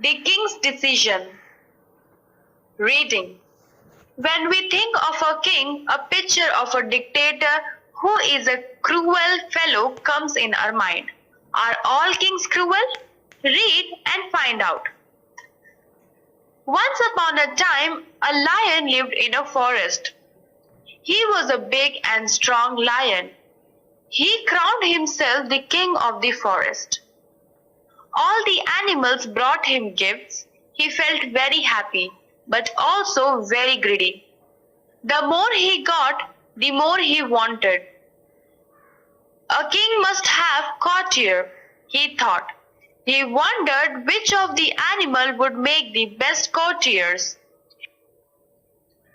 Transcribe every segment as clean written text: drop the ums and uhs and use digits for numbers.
The King's Decision. Reading. When we think of a king, a picture of a dictator who is a cruel fellow comes in our mind. Are all kings cruel? Read and find out. Once upon a time, a lion lived in a forest. He was a big and strong lion. He crowned himself the king of the forest. All the animals brought him gifts. He felt very happy, but also very greedy. The more he got, the more he wanted. A king must have courtier, he thought. He wondered which of the animals would make the best courtiers.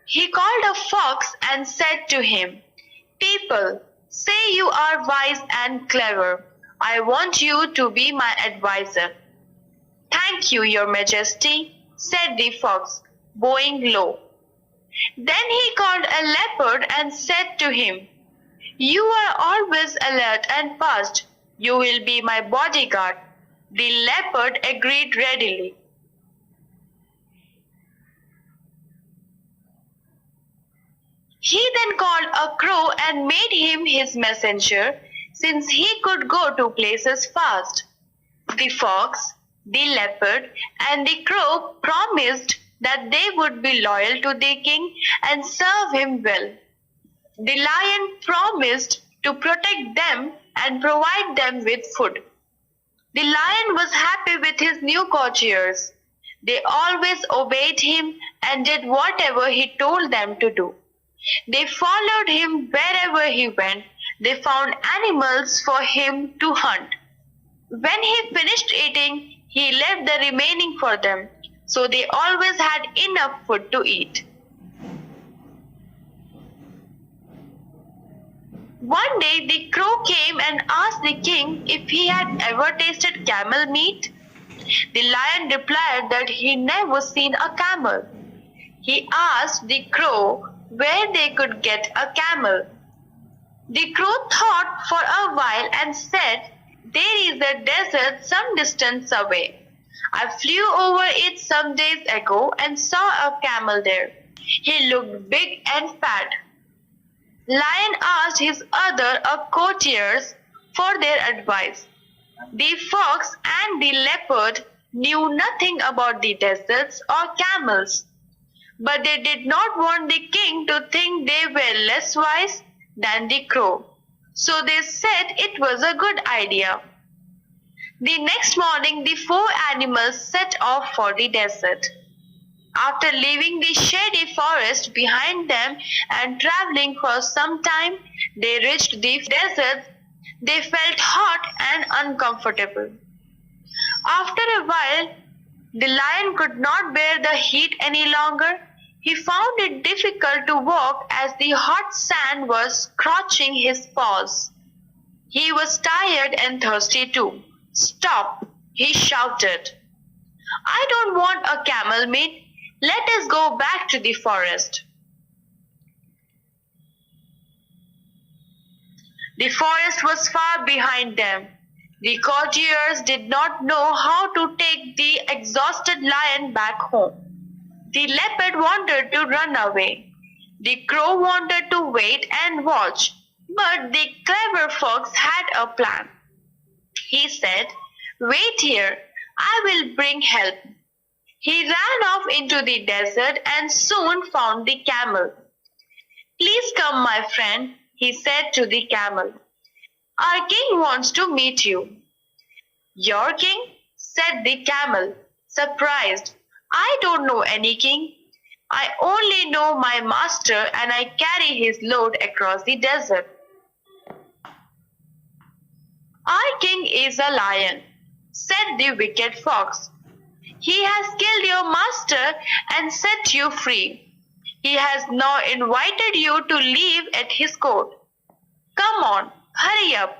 He called a fox and said to him, "People say you are wise and clever. I want you to be my advisor." "Thank you, your majesty," said the fox, bowing low. Then he called a leopard and said to him, "You are always alert and fast. You will be my bodyguard." The leopard agreed readily. He then called a crow and made him his messenger, since he could go to places fast. The fox, the leopard, and the crow promised that they would be loyal to the king and serve him well. The lion promised to protect them and provide them with food. The lion was happy with his new courtiers. They always obeyed him and did whatever he told them to do. They followed him wherever he went. They found animals for him to hunt. When he finished eating, he left the remaining for them, so they always had enough food to eat. One day the crow came and asked the king if he had ever tasted camel meat. The lion replied that he never seen a camel. He asked the crow where they could get a camel. The crow thought for a while and said, "There is a desert some distance away. I flew over it some days ago and saw a camel there. He looked big and fat." Lion asked his other courtiers for their advice. The fox and the leopard knew nothing about the deserts or camels, but they did not want the king to think they were less wise than the crow, so they said it was a good idea. The next morning, the four animals set off for the desert. After leaving the shady forest behind them and traveling for some time, they reached the desert. They felt hot and uncomfortable. After a while, the lion could not bear the heat any longer. He found it difficult to walk as the hot sand was scorching his paws. He was tired and thirsty too. "Stop!" he shouted. "I don't want a camel meat. Let us go back to the forest." The forest was far behind them. The courtiers did not know how to take the exhausted lion back home. The leopard wanted to run away. The crow wanted to wait and watch, but the clever fox had a plan. He said, "Wait here, I will bring help." He ran off into the desert and soon found the camel. "Please come, my friend," he said to the camel. "Our king wants to meet you." "Your king?" said the camel, surprised. "I don't know any king. I only know my master and I carry his load across the desert." "Our king is a lion," said the wicked fox. "He has killed your master and set you free. He has now invited you to live at his court. Come on, hurry up."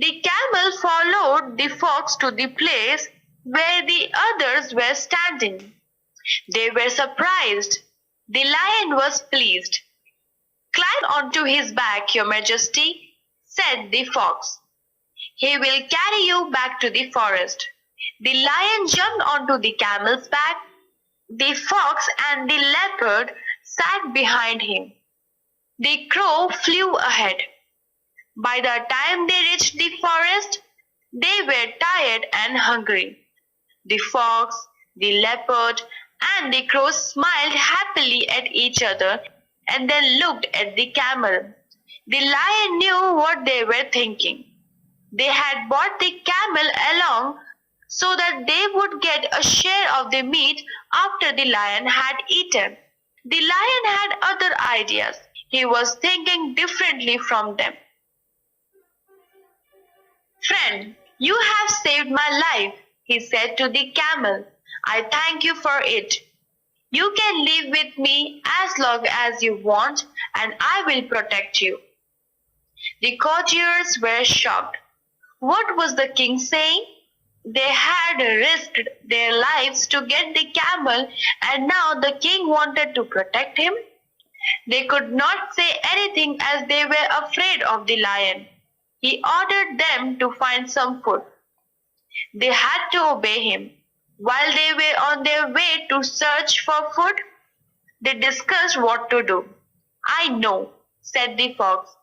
The camel followed the fox to the place where the others were standing. They were surprised. The lion was pleased. "Climb onto his back, your majesty," said the fox. "He will carry you back to the forest. The lion jumped onto the camel's back. The fox and the leopard sat behind him. The crow flew ahead. By the time they reached the forest, they were tired and hungry. The fox, the leopard, and the crow smiled happily at each other and then looked at the camel. The lion knew what they were thinking. They had brought the camel along so that they would get a share of the meat after the lion had eaten. The lion had other ideas. He was thinking differently from them. Friend, you have saved my life, he said to the camel. I thank you for it. You can live with me as long as you want, and I will protect you. The courtiers were shocked. What was the king saying? They had risked their lives to get the camel, and now the king wanted to protect him. They could not say anything as they were afraid of the lion. He ordered them to find some food. They had to obey him. While they were on their way to search for food, they discussed what to do. I know, said the fox.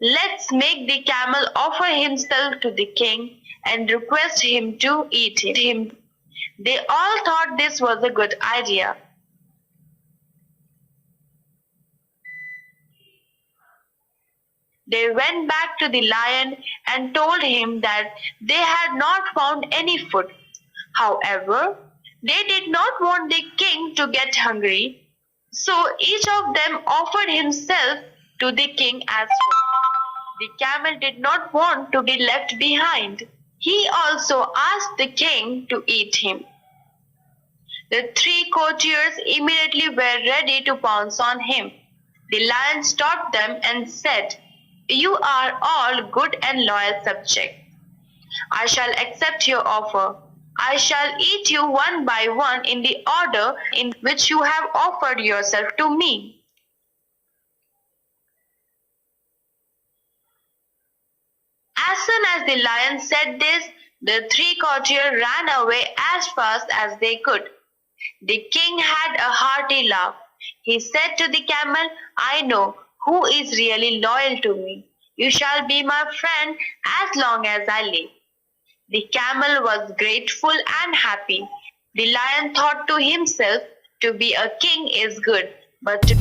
Let's make the camel offer himself to the king and request him to eat him. They all thought this was a good idea. They went back to the lion and told him that they had not found any food. However, they did not want the king to get hungry, so each of them offered himself to the king as food. The camel did not want to be left behind. He also asked the king to eat him. The three courtiers immediately were ready to pounce on him. The lion stopped them and said, You are all good and loyal subjects. I shall accept your offer. I shall eat you one by one in the order in which you have offered yourself to me. As soon as the lion said this, the three courtiers ran away as fast as they could. The king had a hearty laugh. He said to the camel, I know who is really loyal to me. You shall be my friend as long as I live. The camel was grateful and happy. The lion thought to himself, to be a king is good, but to